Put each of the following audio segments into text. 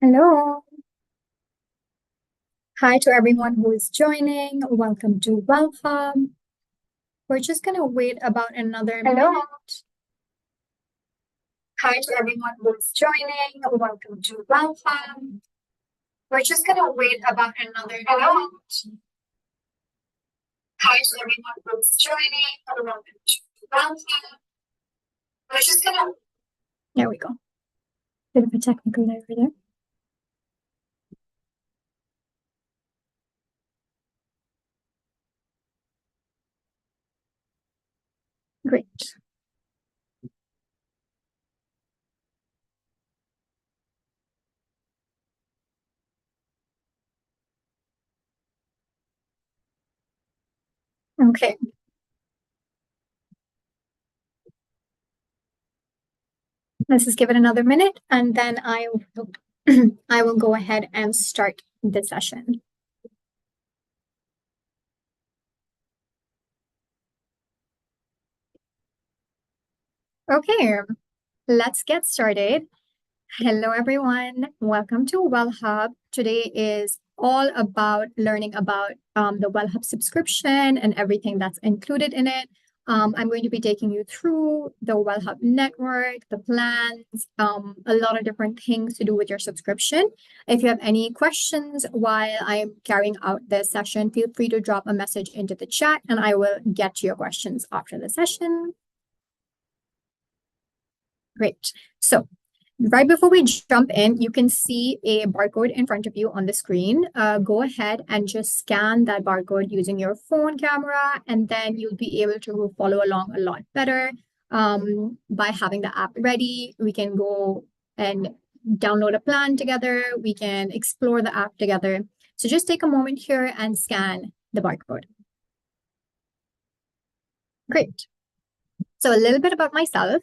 Hello. Hi to everyone who is joining. Welcome to Wellhub. We're just going to wait about another minute. Hi to everyone who is joining. Welcome to Wellhub. We're just going to wait about another minute. Hi to everyone who is joining. Welcome to Wellhub. We're just going to... There we go. Bit of a technical error there. Great. Okay. Let's just give it another minute and then I will go ahead and start the session. Okay, let's get started. Hello, everyone. Welcome to Wellhub. Today is all about learning about the Wellhub subscription and everything that's included in it. I'm going to be taking you through the Wellhub network, the plans, a lot of different things to do with your subscription. If you have any questions while I'm carrying out this session, feel free to drop a message into the chat and I will get to your questions after the session. Great. So right before we jump in, you can see a barcode in front of you on the screen. Go ahead and just scan that barcode using your phone camera, and then you'll be able to follow along a lot better. By having the app ready, we can go and download a plan together. We can explore the app together. So just take a moment here and scan the barcode. Great. So a little bit about myself.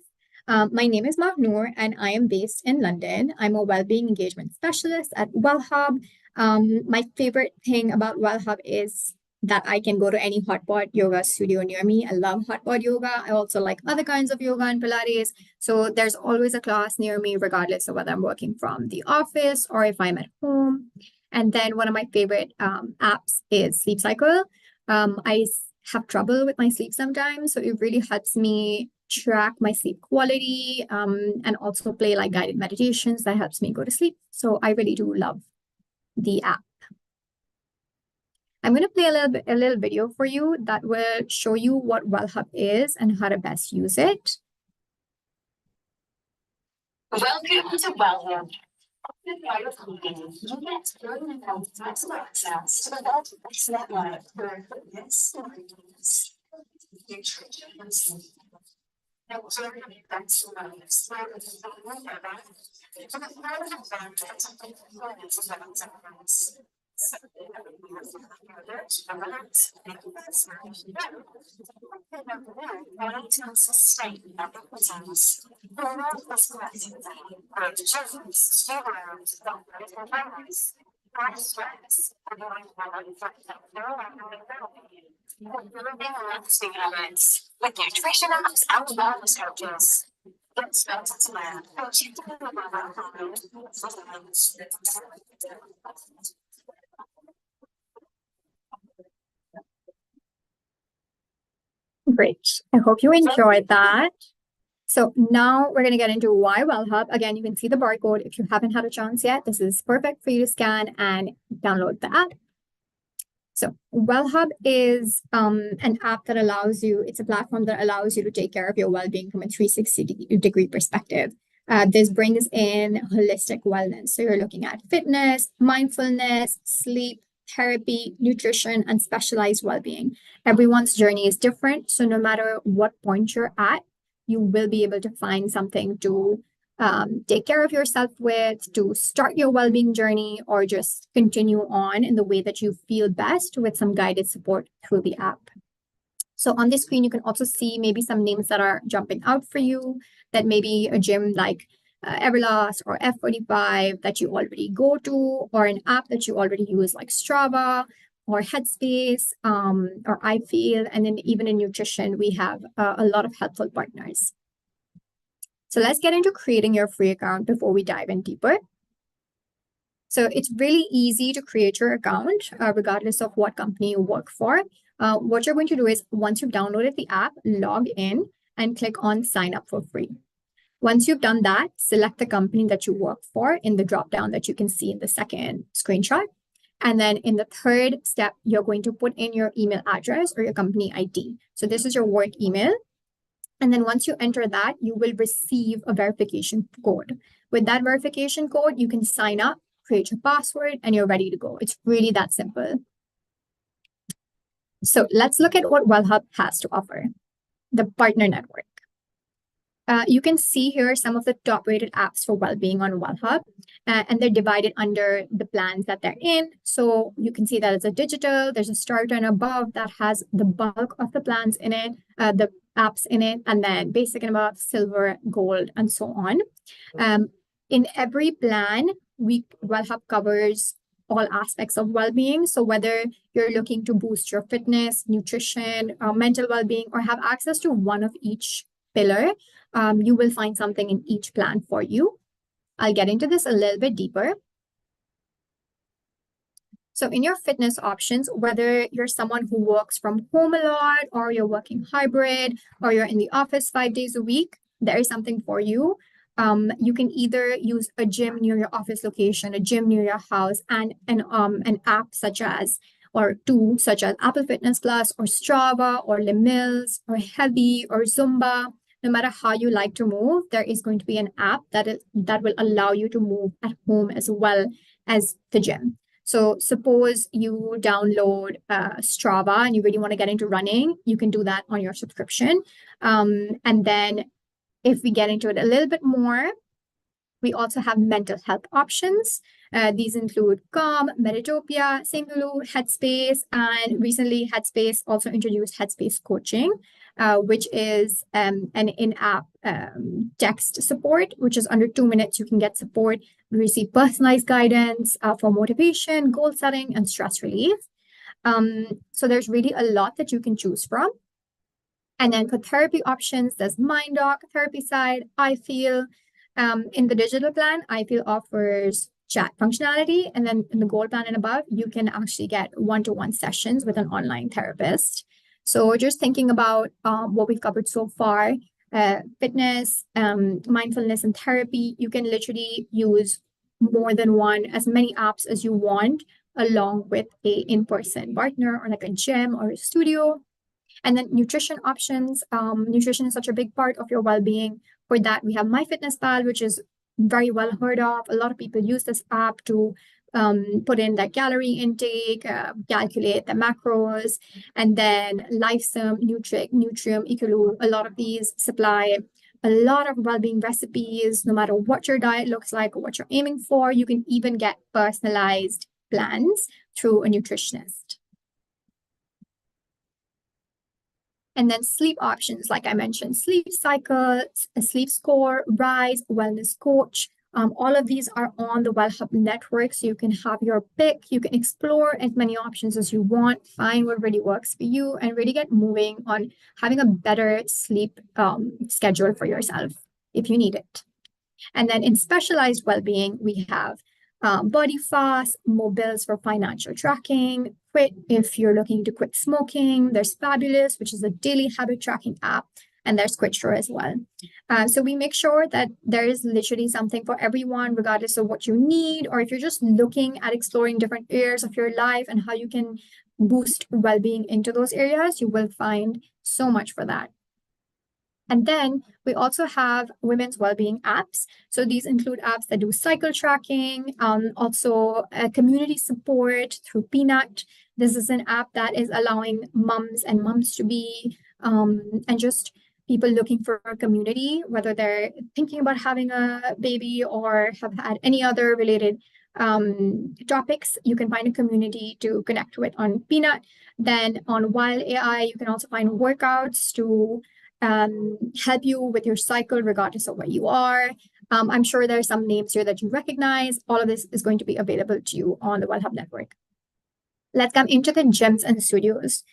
My name is Mahnoor and I am based in London. I'm a wellbeing engagement specialist at Wellhub. My favorite thing about Wellhub is that I can go to any hot pot yoga studio near me. I love hot pot yoga. I also like other kinds of yoga and Pilates. So there's always a class near me, regardless of whether I'm working from the office or if I'm at home. And then one of my favorite apps is Sleep Cycle. I have trouble with my sleep sometimes, so it really helps me track my sleep quality and also play like guided meditations that helps me go to sleep. So I really do love the app. I'm going to play a little video for you that will show you what Wellhub is and how to best use it. Welcome to Wellhub. You get growing maximum access to the world's network for fitness, nutrition, and sleep. With nutrition apps and wellness coaches. Great. I hope you enjoyed that. So now we're going to get into why Wellhub. Again, you can see the barcode. If you haven't had a chance yet, this is perfect for you to scan and download the app. So Wellhub is an app that allows you, it's a platform that allows you to take care of your well-being from a 360-degree perspective. This brings in holistic wellness. So you're looking at fitness, mindfulness, sleep, therapy, nutrition, and specialized well-being. Everyone's journey is different. So no matter what point you're at, you will be able to find something to take care of yourself with, to start your well-being journey, or just continue on in the way that you feel best with some guided support through the app. So on this screen, you can also see maybe some names that are jumping out for you, that maybe a gym like Everlast or F45 that you already go to, or an app that you already use like Strava or Headspace or iFeel. And then even in nutrition, we have a lot of helpful partners. So let's get into creating your free account before we dive in deeper. So it's really easy to create your account, regardless of what company you work for. What you're going to do is once you've downloaded the app, log in and click on sign up for free. Once you've done that, select the company that you work for in the dropdown that you can see in the second screenshot. And then in the third step, you're going to put in your email address or your company ID. So this is your work email. And then once you enter that, you will receive a verification code. With that verification code, you can sign up, create your password, and you're ready to go. It's really that simple. So let's look at what Wellhub has to offer. The partner network. You can see here some of the top rated apps for well-being on Wellhub, and they're divided under the plans that they're in. So you can see that it's a digital, there's a starter and above that has the bulk of the plans in it, the apps in it, and then basic and above, silver, gold, and so on. In every plan, Wellhub covers all aspects of well-being. So whether you're looking to boost your fitness, nutrition, mental well-being, or have access to one of each pillar, you will find something in each plan for you. I'll get into this a little bit deeper. So in your fitness options, whether you're someone who works from home a lot, or you're working hybrid, or you're in the office 5 days a week, there is something for you. You can either use a gym near your office location, a gym near your house, and an app such as Apple Fitness Plus or Strava or Les Mills or Healthy or Zumba. No matter how you like to move, there is going to be an app that will allow you to move at home as well as the gym. So suppose you download Strava and you really want to get into running, you can do that on your subscription. And then if we get into it a little bit more, we also have mental health options. These include Calm, Meditopia, Singulu, Headspace, and recently Headspace also introduced Headspace Coaching, which is an in-app text support, which is under 2 minutes. You can get support, receive personalized guidance for motivation, goal setting, and stress relief. So there's really a lot that you can choose from. And then for therapy options, there's MindDoc, Therapy Side, I Feel. In the digital plan, I Feel offers chat functionality. And then in the gold plan and above, you can actually get one-to-one sessions with an online therapist. So just thinking about what we've covered so far, fitness, mindfulness, and therapy, you can literally use more than one, as many apps as you want, along with a in-person partner or like a gym or a studio. And then nutrition options. Nutrition is such a big part of your well-being. For that, we have MyFitnessPal, which is very well heard of. A lot of people use this app to put in their calorie intake, calculate the macros, and then Lifesum, Nutrium, Ecolu. A lot of these supply a lot of well-being recipes. No matter what your diet looks like or what you're aiming for, you can even get personalized plans through a nutritionist. And then sleep options, like I mentioned, Sleep Cycle, Sleep Score, Rise, Wellness Coach. All of these are on the Wellhub network, so you can have your pick. You can explore as many options as you want, find what really works for you, and really get moving on having a better sleep schedule for yourself if you need it. And then in specialized well-being, we have Body Fast, Mobiles for financial tracking, Quit if you're looking to quit smoking. There's Fabulous, which is a daily habit tracking app, and there's Quitstore as well. So we make sure that there is literally something for everyone, regardless of what you need, or if you're just looking at exploring different areas of your life and how you can boost well-being into those areas, you will find so much for that. And then we also have women's well-being apps. So these include apps that do cycle tracking, also community support through Peanut. This is an app that is allowing moms to be, and just people looking for a community, whether they're thinking about having a baby or have had any other related topics. You can find a community to connect with on Peanut. Then on Wild AI, you can also find workouts to help you with your cycle regardless of where you are. I'm sure there are some names here that you recognize. All of this is going to be available to you on the Wellhub network. Let's come into the gyms and studios.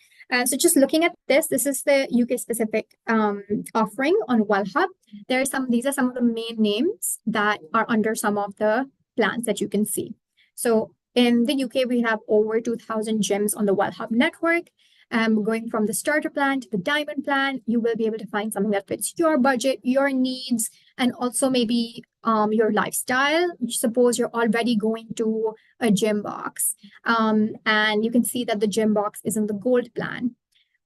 So just looking at this is the UK specific offering on Wellhub. These are some of the main names that are under some of the plans that you can see. So in the UK, we have over 2,000 gyms on the Wellhub network. Going from the starter plan to the diamond plan, you will be able to find something that fits your budget, your needs, and also maybe your lifestyle. Suppose you're already going to a gym box, and you can see that the gym box is in the gold plan.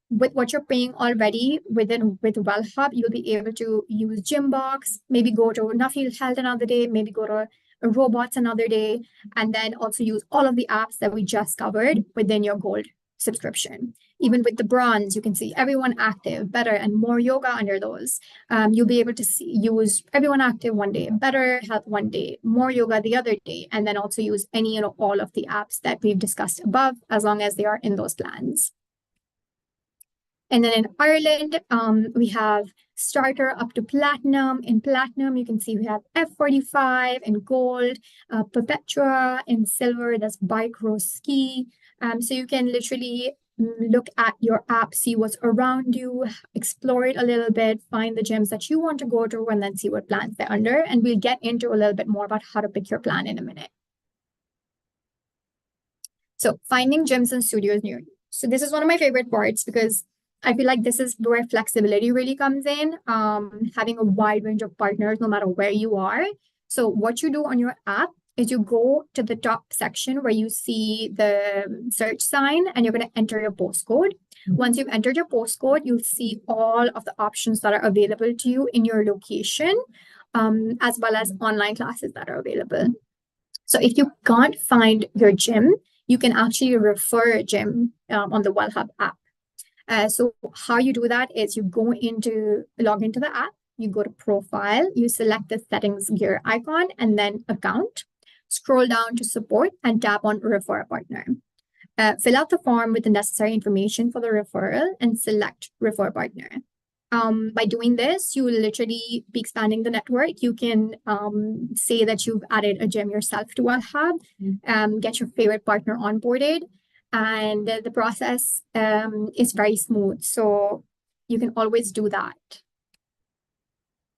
With what you're paying already with Wellhub, you'll be able to use gym box, maybe go to Nuffield Health another day, maybe go to robots another day, and then also use all of the apps that we just covered within your gold subscription. Even with the bronze, you can see everyone active, better, and more yoga under those. You'll be able to use everyone active one day, better health one day, more yoga the other day, and then also use any all of the apps that we've discussed above, as long as they are in those plans. And then in Ireland, we have starter up to platinum. In platinum, you can see we have F45 in gold, Perpetua in silver, that's bike, row, ski. So you can literally look at your app, see what's around you, explore it a little bit, find the gyms that you want to go to, and then see what plans they're under. And we'll get into a little bit more about how to pick your plan in a minute. So finding gyms and studios near you. So this is one of my favorite parts because I feel like this is where flexibility really comes in, having a wide range of partners no matter where you are. So what you do on your app is you go to the top section where you see the search sign and you're going to enter your postcode. Once you've entered your postcode, you'll see all of the options that are available to you in your location, as well as online classes that are available. So if you can't find your gym, you can actually refer a gym on the Wellhub app. So how you do that is you log into the app, you go to profile, you select the settings gear icon and then account, scroll down to support and tap on refer a partner. Fill out the form with the necessary information for the referral and select refer a partner. By doing this, you will literally be expanding the network. You can say that you've added a gym yourself to Wellhub, get your favorite partner onboarded, and the process is very smooth. So you can always do that.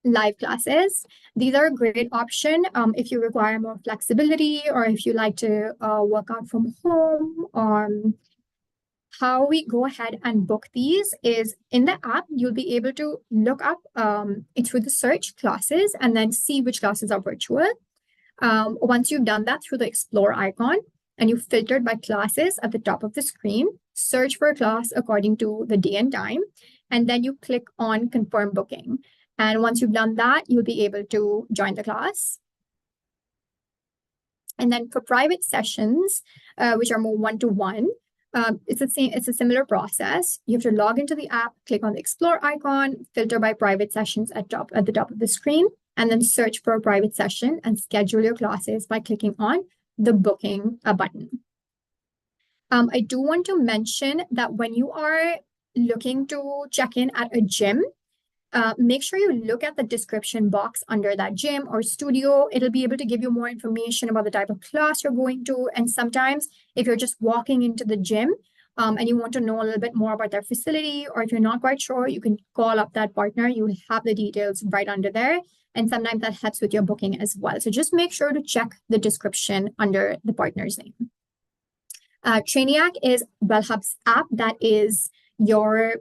Live classes. These are a great option if you require more flexibility or if you like to work out from home. How we go ahead and book these is in the app, you'll be able to look up through the search classes and then see which classes are virtual. Once you've done that through the explore icon and you've filtered by classes at the top of the screen, search for a class according to the day and time, and then you click on confirm booking. And once you've done that, you'll be able to join the class. And then for private sessions, which are more one-to-one, it's a similar process. You have to log into the app, click on the explore icon, filter by private sessions at the top of the screen, and then search for a private session and schedule your classes by clicking on the booking button. I do want to mention that when you are looking to check in at a gym, make sure you look at the description box under that gym or studio. It'll be able to give you more information about the type of class you're going to. And sometimes if you're just walking into the gym and you want to know a little bit more about their facility, or if you're not quite sure, you can call up that partner. You will have the details right under there. And sometimes that helps with your booking as well. So just make sure to check the description under the partner's name. Trainiac is Wellhub's app that is your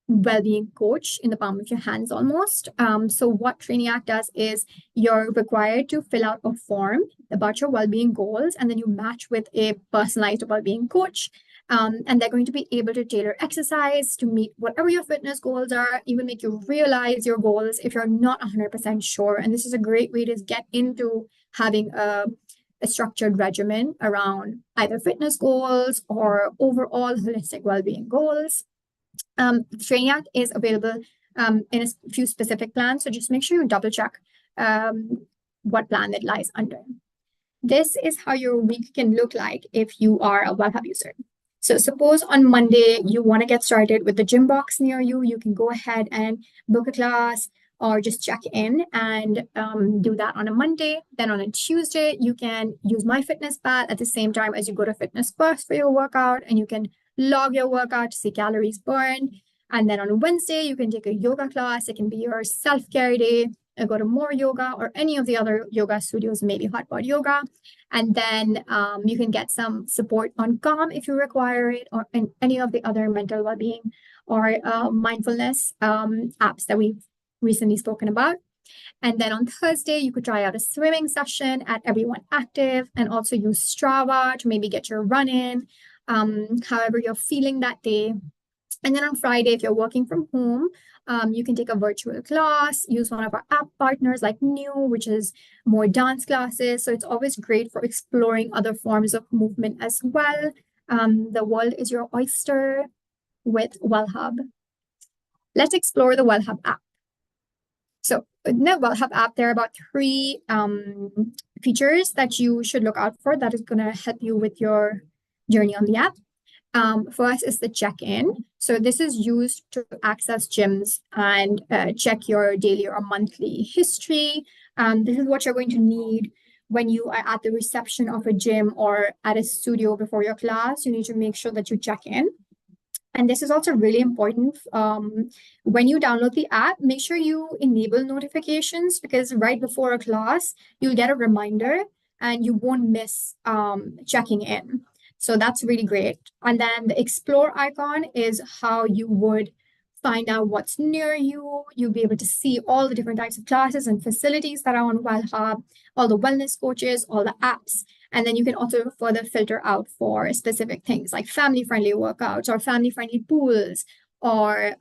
well-being coach in the palm of your hands almost. So what Trainiac does is you're required to fill out a form about your well-being goals, and then you match with a personalized well-being coach. And they're going to be able to tailor exercise to meet whatever your fitness goals are, even make you realize your goals if you're not 100% sure. And this is a great way to get into having a structured regimen around either fitness goals or overall holistic well-being goals. Trainiac is available in a few specific plans, so just make sure you double check what plan it lies under. This is how your week can look like if you are a Wellhub user. So suppose on Monday you want to get started with the gym box near you, you can go ahead and book a class or just check in and do that on a Monday. Then on a Tuesday, you can use MyFitnessPal at the same time as you go to Fitness First for your workout, and you can log your workout to see calories burned. And then on a Wednesday, you can take a yoga class. It can be your self-care day. go to More Yoga or any of the other yoga studios, maybe Hot Pot Yoga. And then you can get some support on Calm if you require it, or in any of the other mental well-being or mindfulness apps that we've recently spoken about. And then on Thursday, you could try out a swimming session at Everyone Active, and also use Strava to maybe get your run in, however you're feeling that day. And then on Friday, if you're working from home, you can take a virtual class, use one of our app partners like New, which is more dance classes. So it's always great for exploring other forms of movement as well. The world is your oyster with Wellhub. Let's explore the Wellhub app. So in the Wellhub app, there are about 3 features that you should look out for that is going to help you with your journey on the app. First is the check-in. So this is used to access gyms and check your daily or monthly history. This is what you're going to need when you are at the reception of a gym or at a studio before your class. You need to make sure that you check in. And this is also really important. When you download the app, make sure you enable notifications, because right before a class, you'll get a reminder and you won't miss checking in. So that's really great. And then the explore icon is how you would find out what's near you. You'll be able to see all the different types of classes and facilities that are on Wellhub, all the wellness coaches, all the apps. And then you can also further filter out for specific things like family-friendly workouts or family-friendly pools or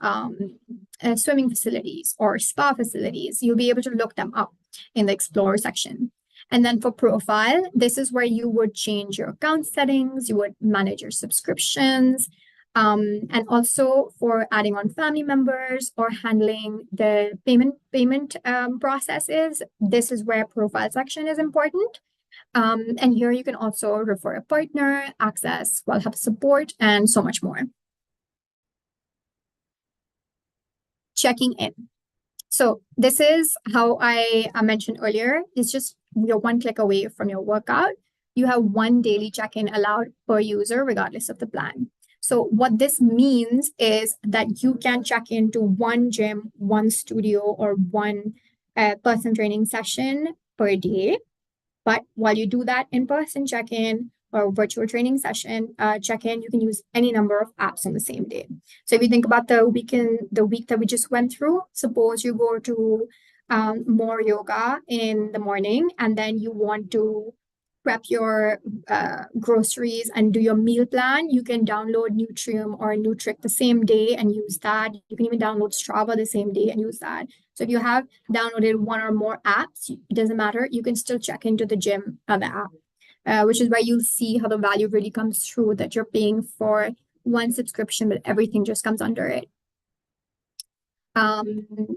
swimming facilities or spa facilities. You'll be able to look them up in the explore section. And then for profile, this is where you would change your account settings, you would manage your subscriptions, and also for adding on family members or handling the payment processes. This is where profile section is important. And here you can also refer a partner, access Wellhub support, and so much more. Checking in. So this is how I mentioned earlier. It's just you're 1 click away from your workout. You have 1 daily check-in allowed per user, regardless of the plan. So what this means is that you can check into 1 gym, 1 studio, or 1 personal training session per day. But while you do that in-person check-in or virtual training session check-in, you can use any number of apps on the same day. So if you think about the week that we just went through, suppose you go to More Yoga in the morning, and then you want to prep your groceries and do your meal plan. You can download Nutrium or Nutric the same day and use that. You can even download Strava the same day and use that. So if you have downloaded 1 or more apps, it doesn't matter. You can still check into the gym on the app, which is where you'll see how the value really comes through, that you're paying for 1 subscription, but everything just comes under it.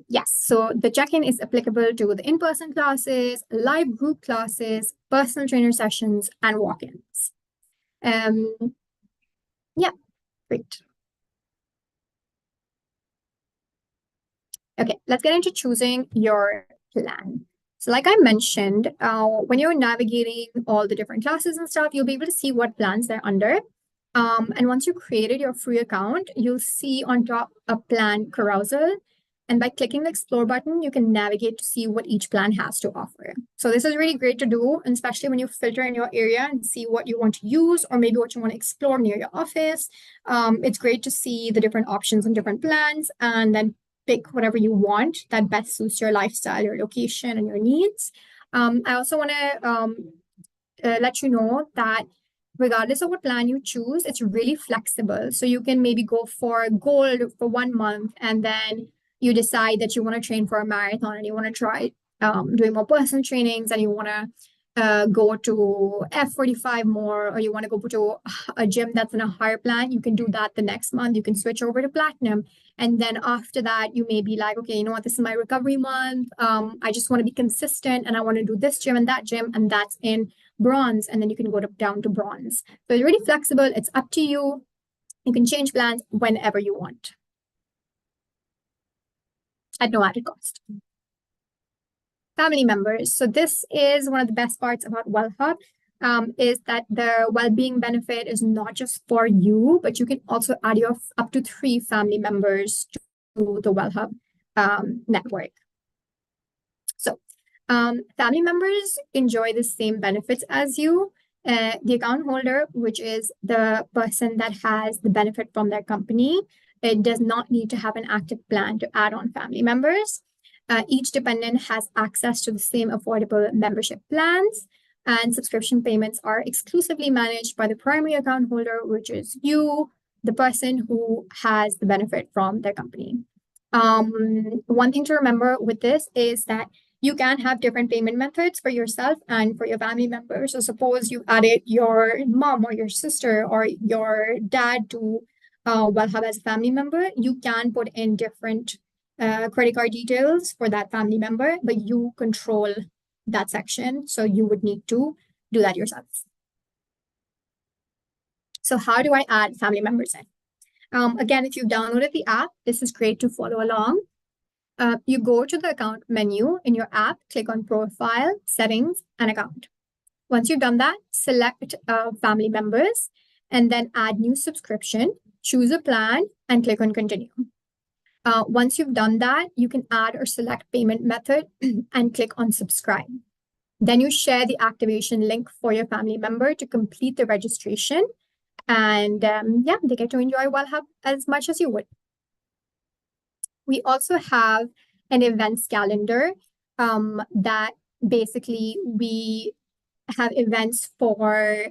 Yes, so the check-in is applicable to the in-person classes, live group classes, personal trainer sessions, and walk-ins. Yeah, great. Okay, let's get into choosing your plan. So like I mentioned, when you're navigating all the different classes and stuff, you'll be able to see what plans they're under. And once you created your free account, you'll see on top a plan carousel. And by clicking the explore button, you can navigate to see what each plan has to offer. So this is really great to do, and especially when you filter in your area and see what you want to use or maybe what you want to explore near your office. It's great to see the different options and different plans, and then pick whatever you want that best suits your lifestyle, your location, and your needs. I also want to let you know that regardless of what plan you choose, it's really flexible. So you can maybe go for gold for 1 month, and then you decide that you want to train for a marathon and you want to try doing more personal trainings, and you want to go to F45 more, or you want to go to a gym that's in a higher plan. You can do that the next month. You can switch over to platinum. And then after that, you may be like, okay, you know what, this is my recovery month. I just want to be consistent and I want to do this gym and that gym, and that's in bronze. And then you can go down to bronze. So it's really flexible. It's up to you. You can change plans whenever you want at no added cost. Family members. So this is one of the best parts about Wellhub, is that the well-being benefit is not just for you, but you can also add your up to 3 family members to the Wellhub network. Family members enjoy the same benefits as you. The account holder, which is the person that has the benefit from their company, it does not need to have an active plan to add on family members. Each dependent has access to the same affordable membership plans, and subscription payments are exclusively managed by the primary account holder, which is you, the person who has the benefit from their company. One thing to remember with this is that you can have different payment methods for yourself and for your family members. So suppose you added your mom or your sister or your dad to Wellhub as a family member, you can put in different credit card details for that family member, but you control that section. So you would need to do that yourself. So how do I add family members in? Again, if you've downloaded the app, this is great to follow along. You go to the account menu in your app, click on Profile, Settings, and Account. Once you've done that, select Family Members, and then add New Subscription, choose a plan, and click on Continue. Once you've done that, you can add or select payment method and click on Subscribe. Then you share the activation link for your family member to complete the registration. And yeah, they get to enjoy Wellhub as much as you would. We also have an events calendar that basically we have events for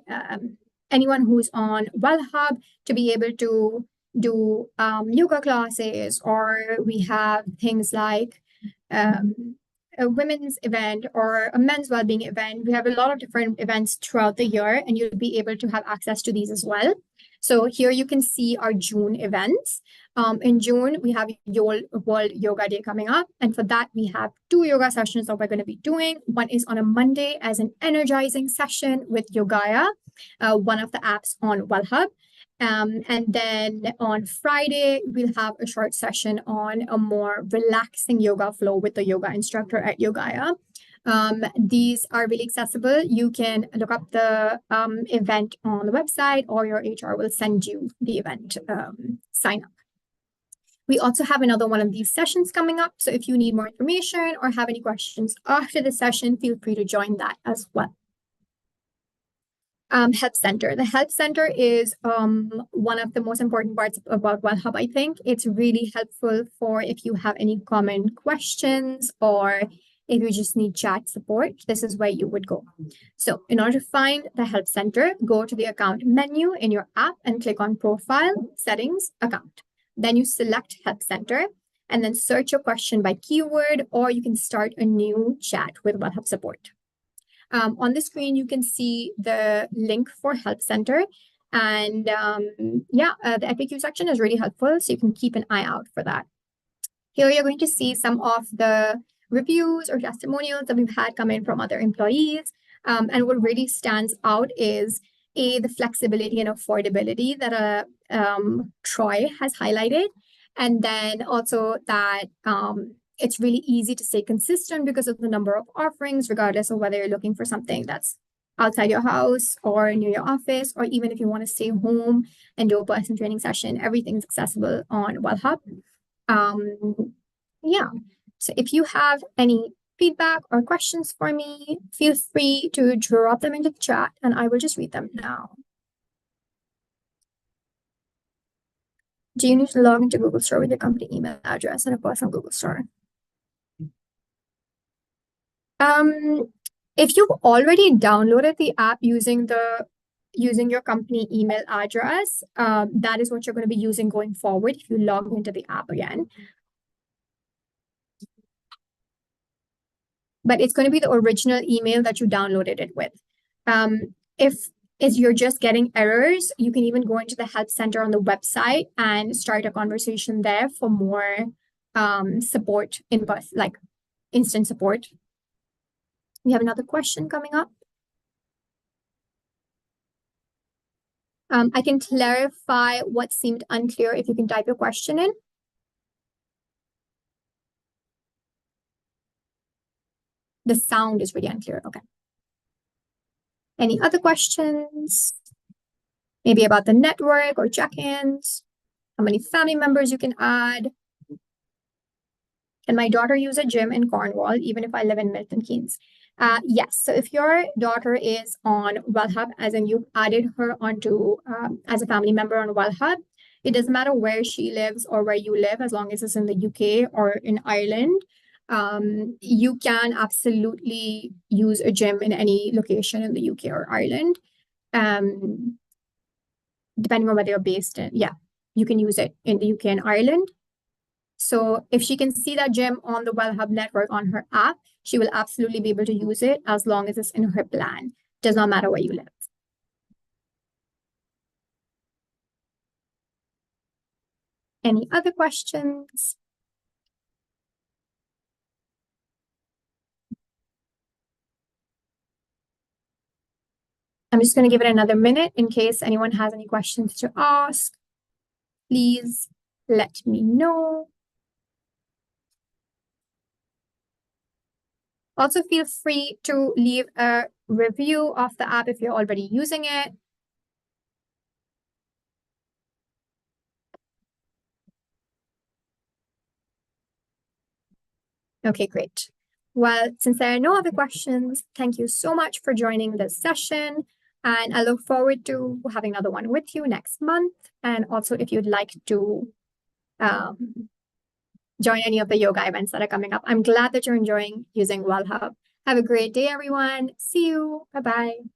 anyone who's on Wellhub to be able to do yoga classes, or we have things like a women's event or a men's well-being event. We have a lot of different events throughout the year, and you'll be able to have access to these as well. So here you can see our June events. In June, we have World Yoga Day coming up. And for that, we have 2 yoga sessions that we're going to be doing. One is on a Monday as an energizing session with Yogaya, one of the apps on Wellhub. And then on Friday, we'll have a short session on a more relaxing yoga flow with the yoga instructor at Yogaya. These are really accessible. You can look up the event on the website, or your HR will send you the event sign up. We also have another one of these sessions coming up. So if you need more information or have any questions after the session, feel free to join that as well. Help Center. The Help Center is one of the most important parts about Wellhub, I think. It's really helpful for if you have any common questions or if you just need chat support, this is where you would go. So in order to find the Help Center, go to the account menu in your app and click on Profile, Settings, Account. Then you select Help Center and then search your question by keyword, or you can start a new chat with Wellhub support. On the screen, you can see the link for Help Center. And the FAQ section is really helpful, so you can keep an eye out for that. Here you're going to see some of the reviews or testimonials that we've had come in from other employees. And what really stands out is the flexibility and affordability that Troy has highlighted. And then also that it's really easy to stay consistent because of the number of offerings, regardless of whether you're looking for something that's outside your house or near your office, or even if you want to stay home and do a person training session, everything's accessible on Wellhub. So if you have any feedback or questions for me, feel free to drop them into the chat and I will just read them now. Do you need to log into Google Store with your company email address and a personal Google Store? If you've already downloaded the app using your company email address, that is what you're going to be using going forward if you log into the app again. But it's going to be the original email that you downloaded it with. If you're just getting errors, you can even go into the Help Center on the website and start a conversation there for more support in both, like instant support. We have another question coming up. I can clarify what seemed unclear if you can type your question in. The sound is really unclear. Okay. Any other questions? Maybe about the network or check-ins? How many family members you can add? Can my daughter use a gym in Cornwall, even if I live in Milton Keynes? Yes. So if your daughter is on Wellhub, as in you've added her onto as a family member on Wellhub, it doesn't matter where she lives or where you live, as long as it's in the UK or in Ireland. You can absolutely use a gym in any location in the UK or Ireland. Depending on whether you're based in, yeah, you can use it in the UK and Ireland. So if she can see that gym on the Wellhub network on her app, she will absolutely be able to use it as long as it's in her plan. Does not matter where you live. Any other questions? I'm just going to give it another minute in case anyone has any questions to ask. Please let me know. Also, feel free to leave a review of the app if you're already using it. Okay, great. Well, since there are no other questions, thank you so much for joining this session. And I look forward to having another one with you next month. And also, if you'd like to join any of the yoga events that are coming up, I'm glad that you're enjoying using Wellhub. Have a great day, everyone. See you. Bye-bye.